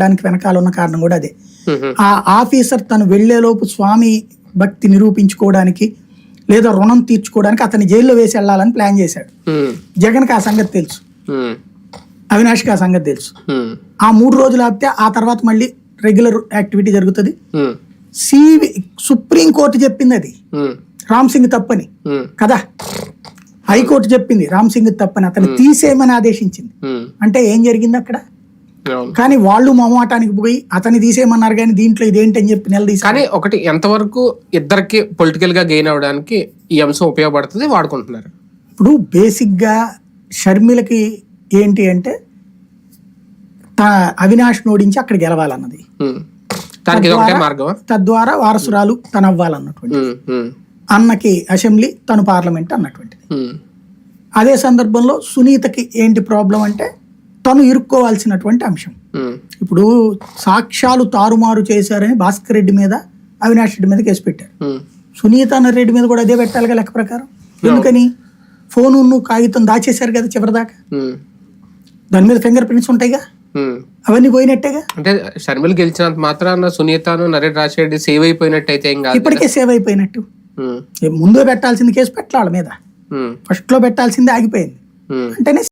దానికి వెనకాల ఉన్న కారణం కూడా అదే. ఆ ఆఫీసర్ తను వెళ్లేలోపు స్వామి భక్తి నిరూపించుకోవడానికి లేదా రుణం తీర్చుకోవడానికి అతని జైల్లో వేసి వెళ్ళాలని ప్లాన్ చేశాడు. జగన్కి ఆ సంగతి తెలుసు, అవినాష్కి ఆ సంగతి తెలుసు. ఆ 3 రోజులు ఆపితే ఆ తర్వాత మళ్ళీ రెగ్యులర్ యాక్టివిటీ జరుగుతుంది. సుప్రీం కోర్టు చెప్పింది అది రామ్ సింగ్ తప్పని కదా, హైకోర్టు చెప్పింది రామ్ సింగ్ తప్పని, అతను తీసేయమని ఆదేశించింది. అంటే ఏం జరిగింది అక్కడ? కానీ వాళ్ళు మొహమాటానికి పోయి అతన్ని తీసేయమన్నారు, కానీ దీంట్లో ఇదేంటి అని చెప్పి నిలదీసి. కానీ ఒకటి, ఎంతవరకు ఇద్దరికి పొలిటికల్ గా గెయిన్ అవడానికి ఈ అంశం ఉపయోగపడుతుంది వాడుకుంటున్నారు? ఇప్పుడు బేసిక్ గా షర్మిలకి ఏంటి అంటే అవినాష్ నోడించి అక్కడ గెలవాలన్నది, తద్వారా వారసురాలు తను అవ్వాలన్నటువంటి, అన్నకి అసెంబ్లీ తను పార్లమెంట్ అన్నటువంటిది. అదే సందర్భంలో సునీతకి ఏంటి ప్రాబ్లం అంటే తను ఇరుక్కోవాల్సినటువంటి అంశం. ఇప్పుడు సాక్ష్యాలు తారుమారు చేశారని భాస్కర్ రెడ్డి మీద అవినాష్ రెడ్డి మీద కేసు పెట్టారు. సునీత రెడ్డి మీద కూడా అదే పెట్టాలిగా లెక్క ప్రకారం. ఎందుకని? ఫోను కాగితం దాచేశారు కదా చివరిదాకా, దాని మీద ఫింగర్ ప్రింట్స్ ఉంటాయిగా, అవన్నీ పోయినట్టేగా. అంటే షర్మిల గెలిచినంత మాత్రాన సునీతను నరేష్ రాజశేఖర్ రెడ్డి సేవ్ అయిపోయినట్టు అయితే ఏం కాదు. ఇప్పటికే సేవ్ అయిపోయినట్టు. ముందే పెట్టాల్సింది కేసు పెట్టాలి మీద, ఫస్ట్ లో పెట్టాల్సిందే ఆగిపోయింది. అంటేనే